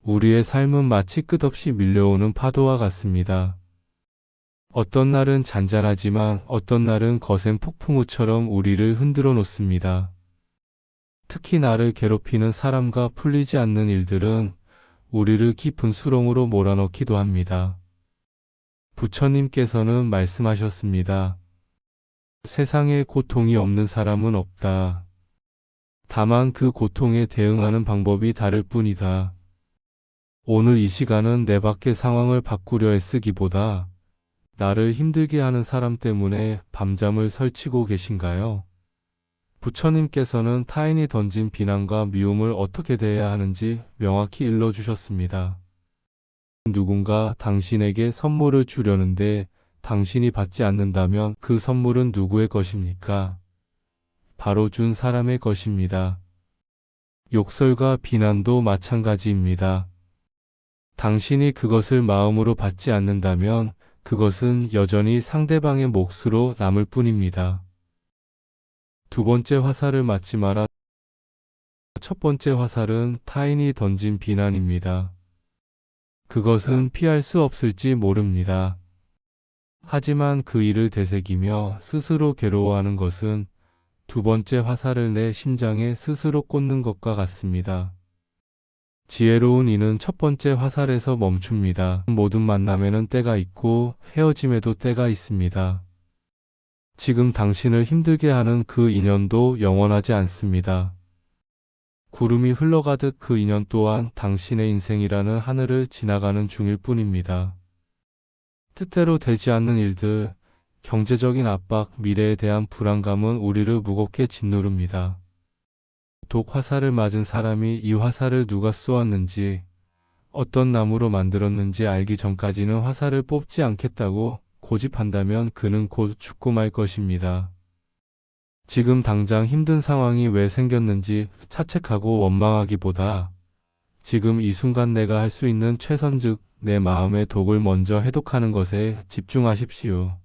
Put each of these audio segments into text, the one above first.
우리의 삶은 마치 끝없이 밀려오는 파도와 같습니다. 어떤 날은 잔잔하지만 어떤 날은 거센 폭풍우처럼 우리를 흔들어 놓습니다. 특히 나를 괴롭히는 사람과 풀리지 않는 일들은 우리를 깊은 수렁으로 몰아넣기도 합니다. 부처님께서는 말씀하셨습니다. 세상에 고통이 없는 사람은 없다. 다만 그 고통에 대응하는 방법이 다를 뿐이다. 오늘 이 시간은 내 밖의 상황을 바꾸려 애쓰기보다 나를 힘들게 하는 사람 때문에 밤잠을 설치고 계신가요? 부처님께서는 타인이 던진 비난과 미움을 어떻게 대해야 하는지 명확히 일러주셨습니다. 누군가 당신에게 선물을 주려는데 당신이 받지 않는다면 그 선물은 누구의 것입니까? 바로 준 사람의 것입니다. 욕설과 비난도 마찬가지입니다. 당신이 그것을 마음으로 받지 않는다면 그것은 여전히 상대방의 몫으로 남을 뿐입니다. 두 번째 화살을 맞지 마라. 첫 번째 화살은 타인이 던진 비난입니다. 그것은 피할 수 없을지 모릅니다. 하지만 그 일을 되새기며 스스로 괴로워하는 것은 두 번째 화살을 내 심장에 스스로 꽂는 것과 같습니다. 지혜로운 이는 첫 번째 화살에서 멈춥니다. 모든 만남에는 때가 있고 헤어짐에도 때가 있습니다. 지금 당신을 힘들게 하는 그 인연도 영원하지 않습니다. 구름이 흘러가듯 그 인연 또한 당신의 인생이라는 하늘을 지나가는 중일 뿐입니다. 뜻대로 되지 않는 일들, 경제적인 압박, 미래에 대한 불안감은 우리를 무겁게 짓누릅니다. 독 화살을 맞은 사람이 이 화살을 누가 쏘았는지, 어떤 나무로 만들었는지 알기 전까지는 화살을 뽑지 않겠다고 고집한다면 그는 곧 죽고 말 것입니다. 지금 당장 힘든 상황이 왜 생겼는지 차책하고 원망하기보다 지금 이 순간 내가 할 수 있는 최선 즉 내 마음의 독을 먼저 해독하는 것에 집중하십시오.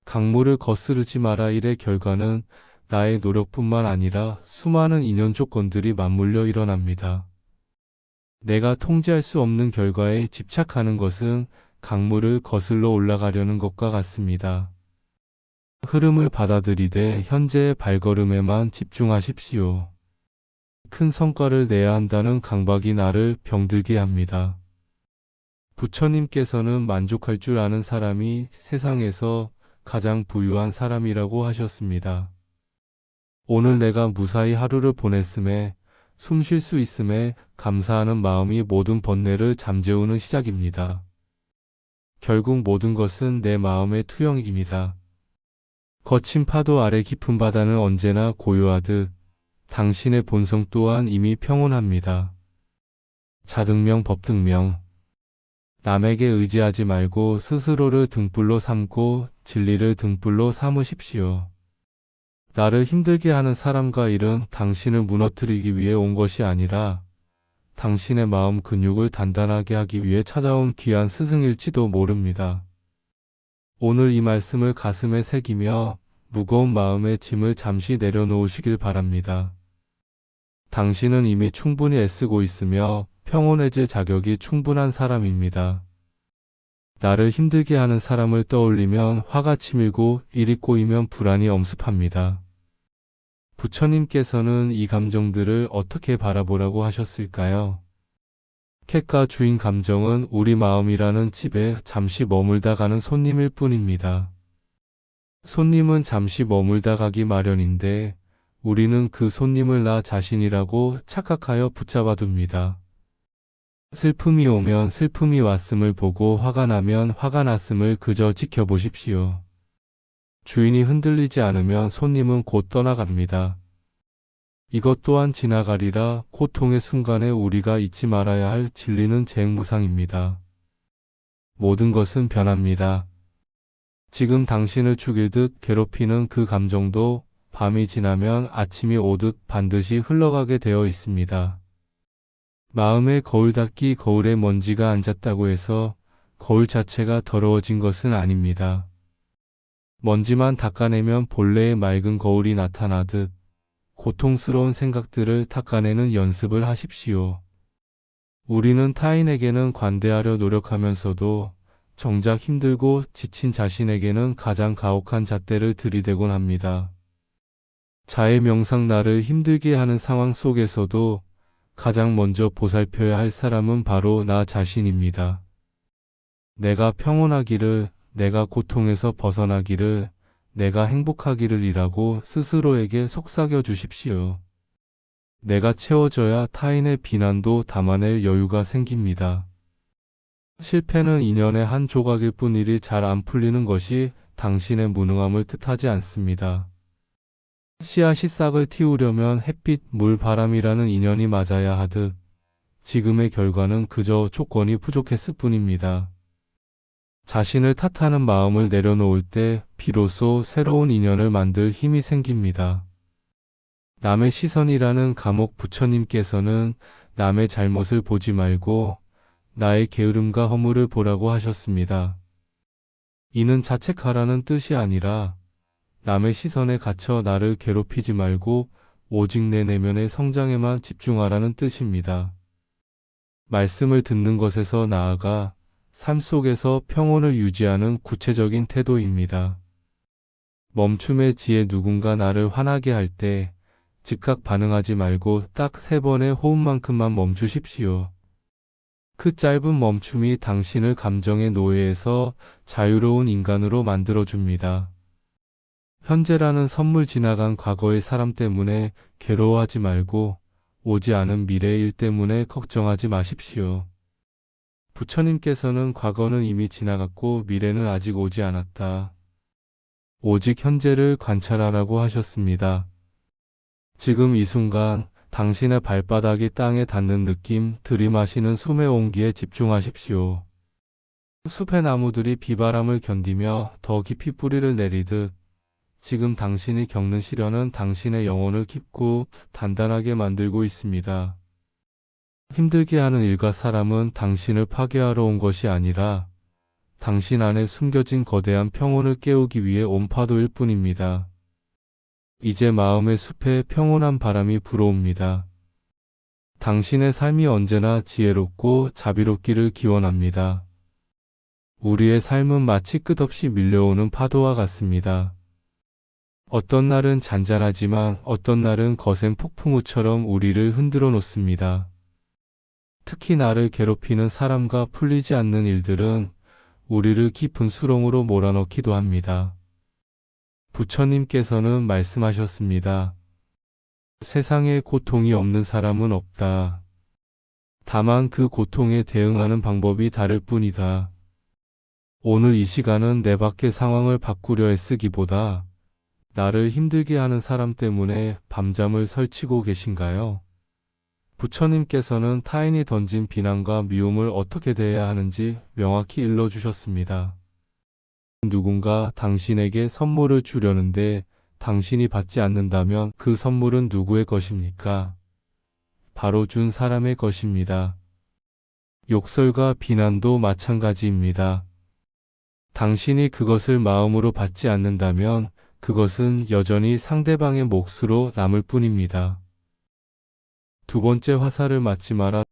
강물을 거스르지 마라 일의 결과는 나의 노력뿐만 아니라 수많은 인연 조건들이 맞물려 일어납니다. 내가 통제할 수 없는 결과에 집착하는 것은 강물을 거슬러 올라가려는 것과 같습니다. 흐름을 받아들이되 현재의 발걸음에만 집중하십시오. 큰 성과를 내야 한다는 강박이 나를 병들게 합니다. 부처님께서는 만족할 줄 아는 사람이 세상에서 가장 부유한 사람이라고 하셨습니다. 오늘 내가 무사히 하루를 보냈음에, 숨 쉴 수 있음에 감사하는 마음이 모든 번뇌를 잠재우는 시작입니다. 결국 모든 것은 내 마음의 투영입니다. 거친 파도 아래 깊은 바다는 언제나 고요하듯 당신의 본성 또한 이미 평온합니다. 자등명 법등명. 남에게 의지하지 말고 스스로를 등불로 삼고 진리를 등불로 삼으십시오. 나를 힘들게 하는 사람과 일은 당신을 무너뜨리기 위해 온 것이 아니라 당신의 마음 근육을 단단하게 하기 위해 찾아온 귀한 스승일지도 모릅니다. 오늘 이 말씀을 가슴에 새기며 무거운 마음의 짐을 잠시 내려놓으시길 바랍니다. 당신은 이미 충분히 애쓰고 있으며 평온해질 자격이 충분한 사람입니다. 나를 힘들게 하는 사람을 떠올리면 화가 치밀고 일이 꼬이면 불안이 엄습합니다. 부처님께서는 이 감정들을 어떻게 바라보라고 하셨을까요? 객과 주인 감정은 우리 마음이라는 집에 잠시 머물다 가는 손님일 뿐입니다. 손님은 잠시 머물다 가기 마련인데 우리는 그 손님을 나 자신이라고 착각하여 붙잡아 둡니다. 슬픔이 오면 슬픔이 왔음을 보고 화가 나면 화가 났음을 그저 지켜보십시오. 주인이 흔들리지 않으면 손님은 곧 떠나갑니다. 이것 또한 지나가리라. 고통의 순간에 우리가 잊지 말아야 할 진리는 재무상입니다. 모든 것은 변합니다. 지금 당신을 죽일 듯 괴롭히는 그 감정도 밤이 지나면 아침이 오듯 반드시 흘러가게 되어 있습니다. 마음에 거울 닦기 거울에 먼지가 앉았다고 해서 거울 자체가 더러워진 것은 아닙니다. 먼지만 닦아내면 본래의 맑은 거울이 나타나듯 고통스러운 생각들을 닦아내는 연습을 하십시오. 우리는 타인에게는 관대하려 노력하면서도 정작 힘들고 지친 자신에게는 가장 가혹한 잣대를 들이대곤 합니다. 자의 명상 나를 힘들게 하는 상황 속에서도 가장 먼저 보살펴야 할 사람은 바로 나 자신입니다. 내가 평온하기를, 내가 고통에서 벗어나기를, 내가 행복하기를 이라고 스스로에게 속삭여 주십시오. 내가 채워져야 타인의 비난도 담아낼 여유가 생깁니다. 실패는 인연의 한 조각일 뿐 일이 잘 안 풀리는 것이 당신의 무능함을 뜻하지 않습니다. 씨앗이 싹을 틔우려면 햇빛, 물, 바람이라는 인연이 맞아야 하듯 지금의 결과는 그저 조건이 부족했을 뿐입니다. 자신을 탓하는 마음을 내려놓을 때 비로소 새로운 인연을 만들 힘이 생깁니다. 남의 시선이라는 감옥 부처님께서는 남의 잘못을 보지 말고 나의 게으름과 허물을 보라고 하셨습니다. 이는 자책하라는 뜻이 아니라 남의 시선에 갇혀 나를 괴롭히지 말고 오직 내 내면의 성장에만 집중하라는 뜻입니다. 말씀을 듣는 것에서 나아가 삶 속에서 평온을 유지하는 구체적인 태도입니다. 멈춤의 지혜 누군가 나를 화나게 할 때 즉각 반응하지 말고 딱 3번의 호흡만큼만 멈추십시오. 그 짧은 멈춤이 당신을 감정의 노예에서 자유로운 인간으로 만들어줍니다. 현재라는 선물 지나간 과거의 사람 때문에 괴로워하지 말고 오지 않은 미래의 일 때문에 걱정하지 마십시오. 부처님께서는 과거는 이미 지나갔고 미래는 아직 오지 않았다. 오직 현재를 관찰하라고 하셨습니다. 지금 이 순간 당신의 발바닥이 땅에 닿는 느낌, 들이마시는 숨의 온기에 집중하십시오. 숲의 나무들이 비바람을 견디며 더 깊이 뿌리를 내리듯 지금 당신이 겪는 시련은 당신의 영혼을 깊고 단단하게 만들고 있습니다. 힘들게 하는 일과 사람은 당신을 파괴하러 온 것이 아니라 당신 안에 숨겨진 거대한 평온을 깨우기 위해 온 파도일 뿐입니다. 이제 마음의 숲에 평온한 바람이 불어옵니다. 당신의 삶이 언제나 지혜롭고 자비롭기를 기원합니다. 우리의 삶은 마치 끝없이 밀려오는 파도와 같습니다. 어떤 날은 잔잔하지만 어떤 날은 거센 폭풍우처럼 우리를 흔들어 놓습니다. 특히 나를 괴롭히는 사람과 풀리지 않는 일들은 우리를 깊은 수렁으로 몰아넣기도 합니다. 부처님께서는 말씀하셨습니다. 세상에 고통이 없는 사람은 없다. 다만 그 고통에 대응하는 방법이 다를 뿐이다. 오늘 이 시간은 내 밖의 상황을 바꾸려 애쓰기보다 나를 힘들게 하는 사람 때문에 밤잠을 설치고 계신가요? 부처님께서는 타인이 던진 비난과 미움을 어떻게 대해야 하는지 명확히 일러주셨습니다. 누군가 당신에게 선물을 주려는데 당신이 받지 않는다면 그 선물은 누구의 것입니까? 바로 준 사람의 것입니다. 욕설과 비난도 마찬가지입니다. 당신이 그것을 마음으로 받지 않는다면 그것은 여전히 상대방의 몫으로 남을 뿐입니다. 두 번째 화살을 맞지 마라.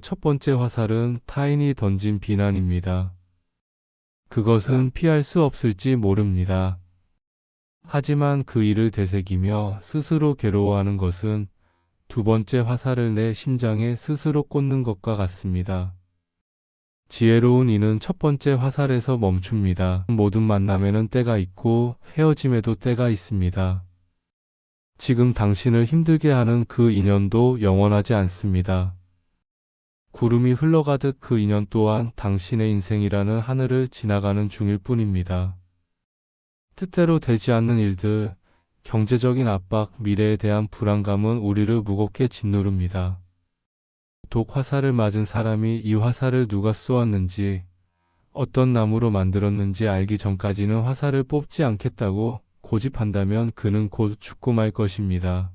첫 번째 화살은 타인이 던진 비난입니다. 그것은 피할 수 없을지 모릅니다. 하지만 그 일을 되새기며 스스로 괴로워하는 것은 두 번째 화살을 내 심장에 스스로 꽂는 것과 같습니다. 지혜로운 이는 첫 번째 화살에서 멈춥니다. 모든 만남에는 때가 있고 헤어짐에도 때가 있습니다. 지금 당신을 힘들게 하는 그 인연도 영원하지 않습니다. 구름이 흘러가듯 그 인연 또한 당신의 인생이라는 하늘을 지나가는 중일 뿐입니다. 뜻대로 되지 않는 일들, 경제적인 압박, 미래에 대한 불안감은 우리를 무겁게 짓누릅니다. 독 화살을 맞은 사람이 이 화살을 누가 쏘았는지, 어떤 나무로 만들었는지 알기 전까지는 화살을 뽑지 않겠다고 고집한다면 그는 곧 죽고 말 것입니다.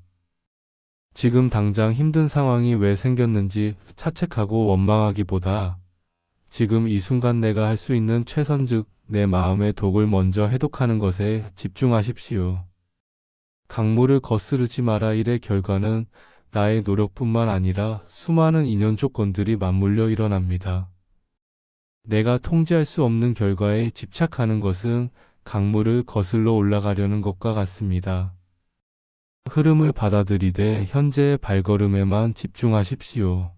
지금 당장 힘든 상황이 왜 생겼는지 자책하고 원망하기보다 지금 이 순간 내가 할 수 있는 최선 즉 내 마음의 독을 먼저 해독하는 것에 집중하십시오. 강물을 거스르지 마라 일의 결과는 나의 노력뿐만 아니라 수많은 인연 조건들이 맞물려 일어납니다. 내가 통제할 수 없는 결과에 집착하는 것은 강물을 거슬러 올라가려는 것과 같습니다. 흐름을 받아들이되 현재의 발걸음에만 집중하십시오.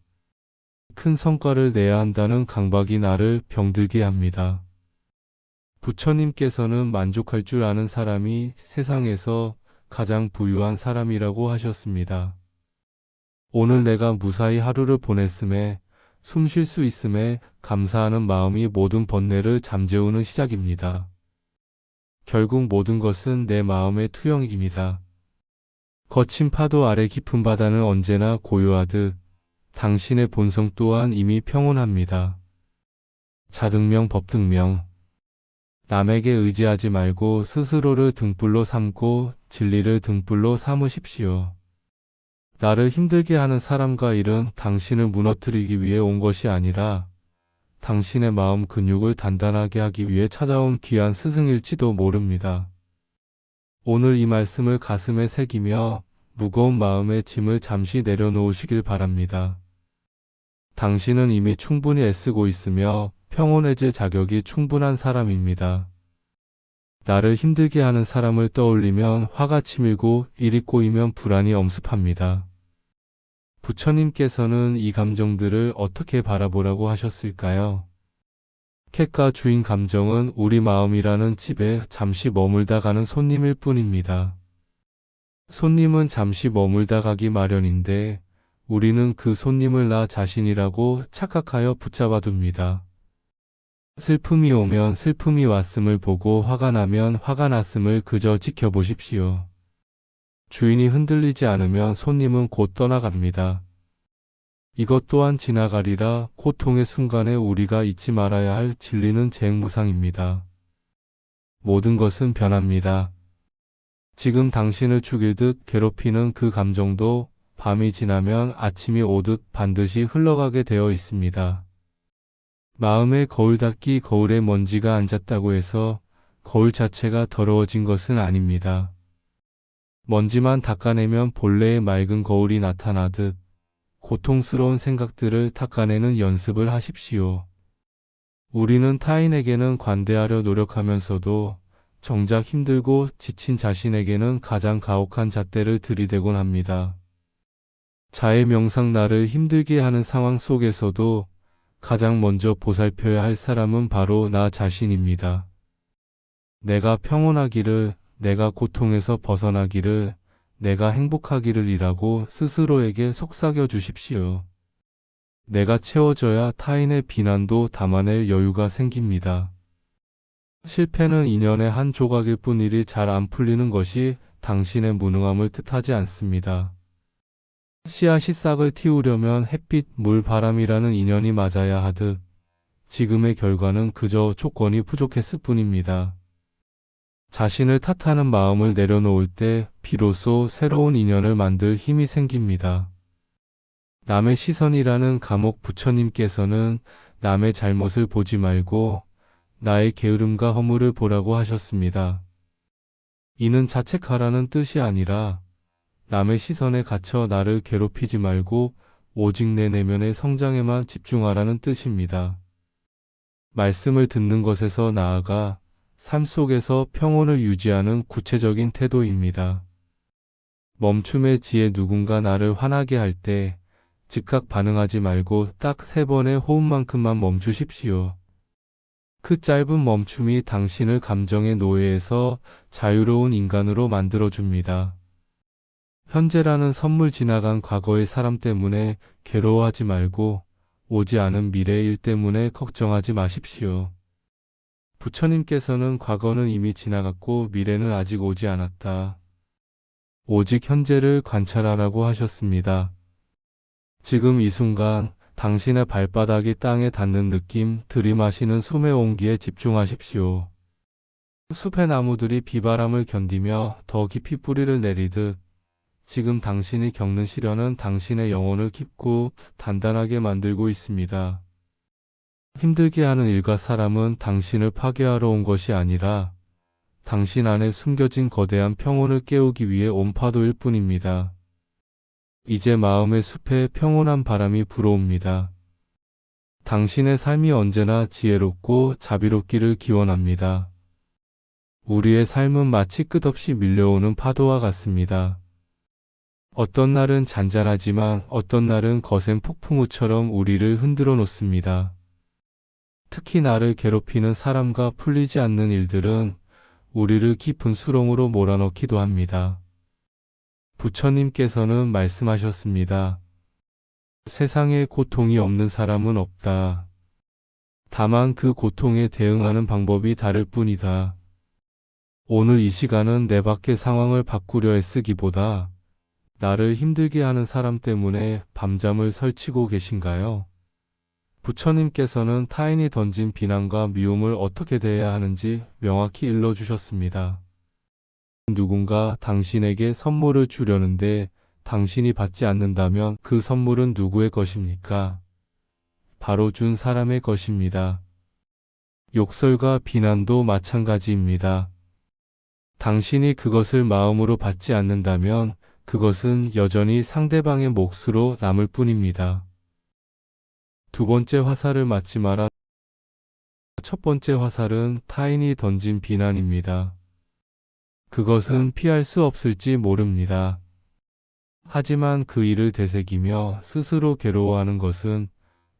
큰 성과를 내야 한다는 강박이 나를 병들게 합니다. 부처님께서는 만족할 줄 아는 사람이 세상에서 가장 부유한 사람이라고 하셨습니다. 오늘 내가 무사히 하루를 보냈음에, 숨 쉴 수 있음에 감사하는 마음이 모든 번뇌를 잠재우는 시작입니다. 결국 모든 것은 내 마음의 투영입니다. 거친 파도 아래 깊은 바다는 언제나 고요하듯 당신의 본성 또한 이미 평온합니다. 자등명 법등명. 남에게 의지하지 말고 스스로를 등불로 삼고 진리를 등불로 삼으십시오. 나를 힘들게 하는 사람과 일은 당신을 무너뜨리기 위해 온 것이 아니라 당신의 마음 근육을 단단하게 하기 위해 찾아온 귀한 스승일지도 모릅니다. 오늘 이 말씀을 가슴에 새기며 무거운 마음의 짐을 잠시 내려놓으시길 바랍니다. 당신은 이미 충분히 애쓰고 있으며 평온해질 자격이 충분한 사람입니다. 나를 힘들게 하는 사람을 떠올리면 화가 치밀고 일이 꼬이면 불안이 엄습합니다. 부처님께서는 이 감정들을 어떻게 바라보라고 하셨을까요? 객과 주인 감정은 우리 마음이라는 집에 잠시 머물다 가는 손님일 뿐입니다. 손님은 잠시 머물다 가기 마련인데 우리는 그 손님을 나 자신이라고 착각하여 붙잡아 둡니다. 슬픔이 오면 슬픔이 왔음을 보고 화가 나면 화가 났음을 그저 지켜보십시오. 주인이 흔들리지 않으면 손님은 곧 떠나갑니다. 이것 또한 지나가리라. 고통의 순간에 우리가 잊지 말아야 할 진리는 재무상입니다. 모든 것은 변합니다. 지금 당신을 죽일 듯 괴롭히는 그 감정도 밤이 지나면 아침이 오듯 반드시 흘러가게 되어 있습니다. 마음에 거울 닦기 거울에 먼지가 앉았다고 해서 거울 자체가 더러워진 것은 아닙니다. 먼지만 닦아내면 본래의 맑은 거울이 나타나듯 고통스러운 생각들을 닦아내는 연습을 하십시오. 우리는 타인에게는 관대하려 노력하면서도 정작 힘들고 지친 자신에게는 가장 가혹한 잣대를 들이대곤 합니다. 자의 명상 나를 힘들게 하는 상황 속에서도 가장 먼저 보살펴야 할 사람은 바로 나 자신입니다. 내가 평온하기를, 내가 고통에서 벗어나기를, 내가 행복하기를 이라고 스스로에게 속삭여 주십시오. 내가 채워져야 타인의 비난도 담아낼 여유가 생깁니다. 실패는 인연의 한 조각일 뿐 일이 잘 안 풀리는 것이 당신의 무능함을 뜻하지 않습니다. 씨앗이 싹을 틔우려면 햇빛, 물, 바람이라는 인연이 맞아야 하듯 지금의 결과는 그저 조건이 부족했을 뿐입니다. 자신을 탓하는 마음을 내려놓을 때 비로소 새로운 인연을 만들 힘이 생깁니다. 남의 시선이라는 감옥. 부처님께서는 남의 잘못을 보지 말고 나의 게으름과 허물을 보라고 하셨습니다. 이는 자책하라는 뜻이 아니라 남의 시선에 갇혀 나를 괴롭히지 말고 오직 내 내면의 성장에만 집중하라는 뜻입니다. 말씀을 듣는 것에서 나아가 삶 속에서 평온을 유지하는 구체적인 태도입니다. 멈춤의 지혜. 누군가 나를 화나게 할 때 즉각 반응하지 말고 딱 3번의 호흡만큼만 멈추십시오. 그 짧은 멈춤이 당신을 감정의 노예에서 자유로운 인간으로 만들어줍니다. 현재라는 선물. 지나간 과거의 사람 때문에 괴로워하지 말고 오지 않은 미래의 일 때문에 걱정하지 마십시오. 부처님께서는 과거는 이미 지나갔고 미래는 아직 오지 않았다. 오직 현재를 관찰하라고 하셨습니다. 지금 이 순간 당신의 발바닥이 땅에 닿는 느낌, 들이마시는 숨의 온기에 집중하십시오. 숲의 나무들이 비바람을 견디며 더 깊이 뿌리를 내리듯 지금 당신이 겪는 시련은 당신의 영혼을 깊고 단단하게 만들고 있습니다. 힘들게 하는 일과 사람은 당신을 파괴하러 온 것이 아니라 당신 안에 숨겨진 거대한 평온을 깨우기 위해 온 파도일 뿐입니다. 이제 마음의 숲에 평온한 바람이 불어옵니다. 당신의 삶이 언제나 지혜롭고 자비롭기를 기원합니다. 우리의 삶은 마치 끝없이 밀려오는 파도와 같습니다. 어떤 날은 잔잔하지만 어떤 날은 거센 폭풍우처럼 우리를 흔들어 놓습니다. 특히 나를 괴롭히는 사람과 풀리지 않는 일들은 우리를 깊은 수렁으로 몰아넣기도 합니다. 부처님께서는 말씀하셨습니다. 세상에 고통이 없는 사람은 없다. 다만 그 고통에 대응하는 방법이 다를 뿐이다. 오늘 이 시간은 내 밖의 상황을 바꾸려 애쓰기보다 나를 힘들게 하는 사람 때문에 밤잠을 설치고 계신가요? 부처님께서는 타인이 던진 비난과 미움을 어떻게 대해야 하는지 명확히 일러주셨습니다. 누군가 당신에게 선물을 주려는데 당신이 받지 않는다면 그 선물은 누구의 것입니까? 바로 준 사람의 것입니다. 욕설과 비난도 마찬가지입니다. 당신이 그것을 마음으로 받지 않는다면 그것은 여전히 상대방의 몫으로 남을 뿐입니다. 두 번째 화살을 맞지 마라. 첫 번째 화살은 타인이 던진 비난입니다. 그것은 피할 수 없을지 모릅니다. 하지만 그 일을 되새기며 스스로 괴로워하는 것은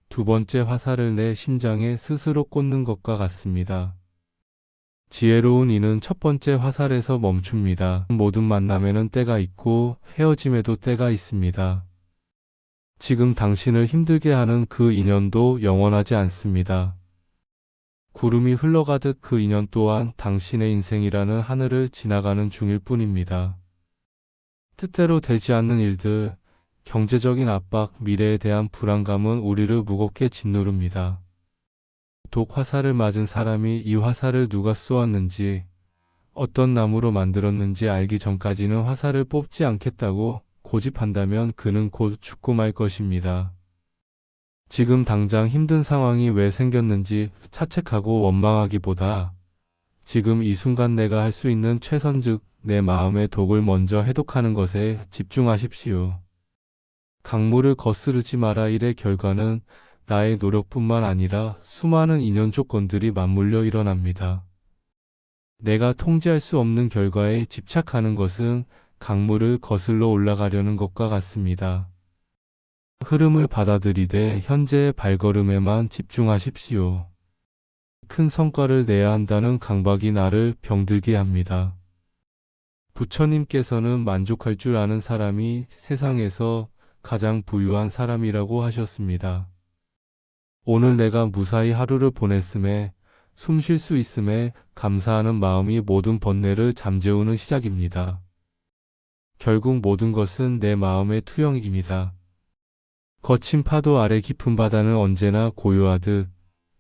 두 번째 화살을 내 심장에 스스로 꽂는 것과 같습니다. 지혜로운 이는 첫 번째 화살에서 멈춥니다. 모든 만남에는 때가 있고 헤어짐에도 때가 있습니다. 지금 당신을 힘들게 하는 그 인연도 영원하지 않습니다. 구름이 흘러가듯 그 인연 또한 당신의 인생이라는 하늘을 지나가는 중일 뿐입니다. 뜻대로 되지 않는 일들, 경제적인 압박, 미래에 대한 불안감은 우리를 무겁게 짓누릅니다. 독 화살을 맞은 사람이 이 화살을 누가 쏘았는지, 어떤 나무로 만들었는지 알기 전까지는 화살을 뽑지 않겠다고 고집한다면 그는 곧 죽고 말 것입니다. 지금 당장 힘든 상황이 왜 생겼는지 차책하고 원망하기보다 지금 이 순간 내가 할 수 있는 최선 즉 내 마음의 독을 먼저 해독하는 것에 집중하십시오. 강물을 거스르지 마라 일의 결과는 나의 노력뿐만 아니라 수많은 인연 조건들이 맞물려 일어납니다. 내가 통제할 수 없는 결과에 집착하는 것은 강물을 거슬러 올라가려는 것과 같습니다. 흐름을 받아들이되 현재의 발걸음에만 집중하십시오. 큰 성과를 내야 한다는 강박이 나를 병들게 합니다. 부처님께서는 만족할 줄 아는 사람이 세상에서 가장 부유한 사람이라고 하셨습니다. 오늘 내가 무사히 하루를 보냈음에 숨 쉴 수 있음에 감사하는 마음이 모든 번뇌를 잠재우는 시작입니다. 결국 모든 것은 내 마음의 투영입니다. 거친 파도 아래 깊은 바다는 언제나 고요하듯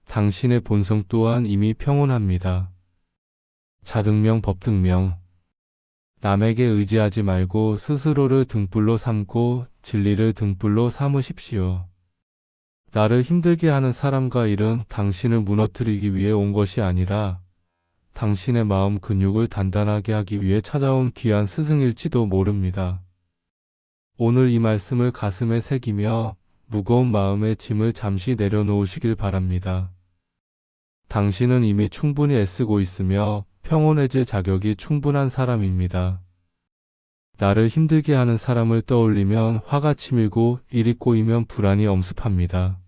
당신의 본성 또한 이미 평온합니다. 자등명 법등명 남에게 의지하지 말고 스스로를 등불로 삼고 진리를 등불로 삼으십시오. 나를 힘들게 하는 사람과 일은 당신을 무너뜨리기 위해 온 것이 아니라 당신의 마음 근육을 단단하게 하기 위해 찾아온 귀한 스승일지도 모릅니다. 오늘 이 말씀을 가슴에 새기며 무거운 마음의 짐을 잠시 내려놓으시길 바랍니다. 당신은 이미 충분히 애쓰고 있으며 평온해질 자격이 충분한 사람입니다. 나를 힘들게 하는 사람을 떠올리면 화가 치밀고 일이 꼬이면 불안이 엄습합니다.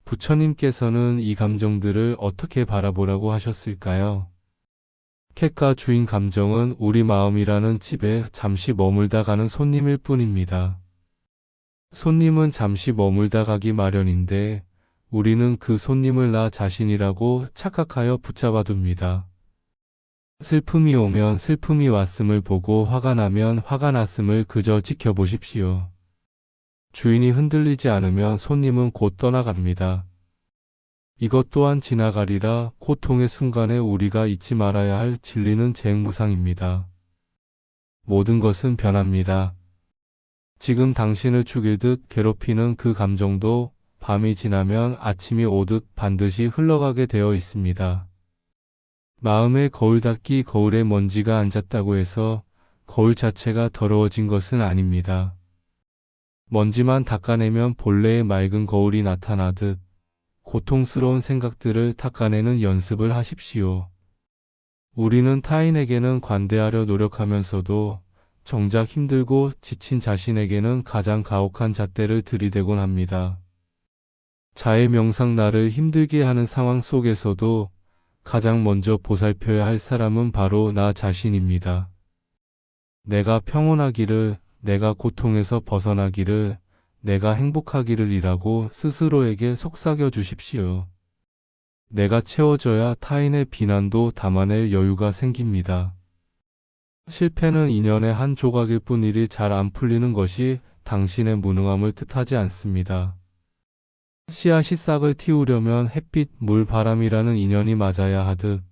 부처님께서는 이 감정들을 어떻게 바라보라고 하셨을까요? 객과 주인 감정은 우리 마음이라는 집에 잠시 머물다 가는 손님일 뿐입니다. 손님은 잠시 머물다 가기 마련인데 우리는 그 손님을 나 자신이라고 착각하여 붙잡아 둡니다. 슬픔이 오면 슬픔이 왔음을 보고 화가 나면 화가 났음을 그저 지켜보십시오. 주인이 흔들리지 않으면 손님은 곧 떠나갑니다. 이것 또한 지나가리라. 고통의 순간에 우리가 잊지 말아야 할 진리는 재무상입니다. 모든 것은 변합니다. 지금 당신을 죽일 듯 괴롭히는 그 감정도 밤이 지나면 아침이 오듯 반드시 흘러가게 되어 있습니다. 마음에 거울 닦기 거울에 먼지가 앉았다고 해서 거울 자체가 더러워진 것은 아닙니다. 먼지만 닦아내면 본래의 맑은 거울이 나타나듯 고통스러운 생각들을 닦아내는 연습을 하십시오. 우리는 타인에게는 관대하려 노력하면서도 정작 힘들고 지친 자신에게는 가장 가혹한 잣대를 들이대곤 합니다. 자해 명상 나를 힘들게 하는 상황 속에서도 가장 먼저 보살펴야 할 사람은 바로 나 자신입니다. 내가 평온하기를, 내가 고통에서 벗어나기를, 내가 행복하기를 이라고 스스로에게 속삭여 주십시오. 내가 채워져야 타인의 비난도 담아낼 여유가 생깁니다. 실패는 인연의 한 조각일 뿐 일이 잘 안 풀리는 것이 당신의 무능함을 뜻하지 않습니다. 씨앗이 싹을 틔우려면 햇빛, 물, 바람이라는 인연이 맞아야 하듯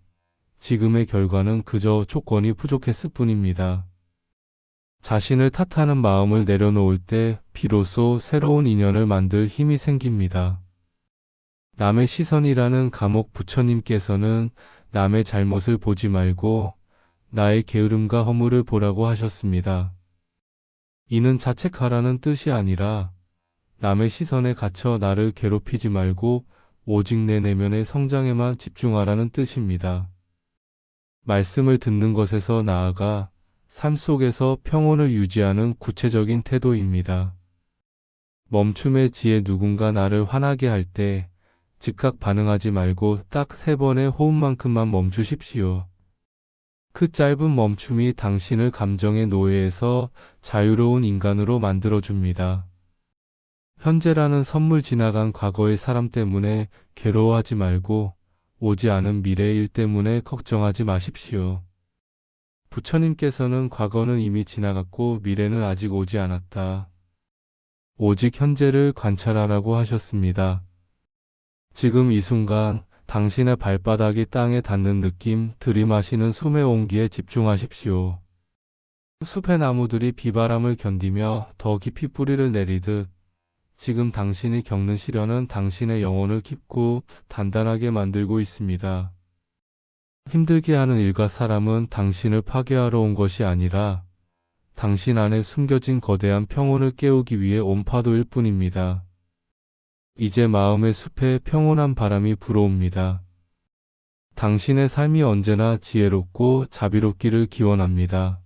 지금의 결과는 그저 조건이 부족했을 뿐입니다. 자신을 탓하는 마음을 내려놓을 때 비로소 새로운 인연을 만들 힘이 생깁니다. 남의 시선이라는 감옥 부처님께서는 남의 잘못을 보지 말고 나의 게으름과 허물을 보라고 하셨습니다. 이는 자책하라는 뜻이 아니라 남의 시선에 갇혀 나를 괴롭히지 말고 오직 내 내면의 성장에만 집중하라는 뜻입니다. 말씀을 듣는 것에서 나아가 삶 속에서 평온을 유지하는 구체적인 태도입니다. 멈춤의 지혜 누군가 나를 화나게 할 때 즉각 반응하지 말고 딱 3번의 호흡만큼만 멈추십시오. 그 짧은 멈춤이 당신을 감정의 노예에서 자유로운 인간으로 만들어줍니다. 현재라는 선물 지나간 과거의 사람 때문에 괴로워하지 말고 오지 않은 미래의 일 때문에 걱정하지 마십시오. 부처님께서는 과거는 이미 지나갔고 미래는 아직 오지 않았다. 오직 현재를 관찰하라고 하셨습니다. 지금 이 순간 당신의 발바닥이 땅에 닿는 느낌, 들이마시는 숨의 온기에 집중하십시오. 숲의 나무들이 비바람을 견디며 더 깊이 뿌리를 내리듯 지금 당신이 겪는 시련은 당신의 영혼을 깊고 단단하게 만들고 있습니다. 힘들게 하는 일과 사람은 당신을 파괴하러 온 것이 아니라 당신 안에 숨겨진 거대한 평온을 깨우기 위해 온 파도일 뿐입니다. 이제 마음의 숲에 평온한 바람이 불어옵니다. 당신의 삶이 언제나 지혜롭고 자비롭기를 기원합니다.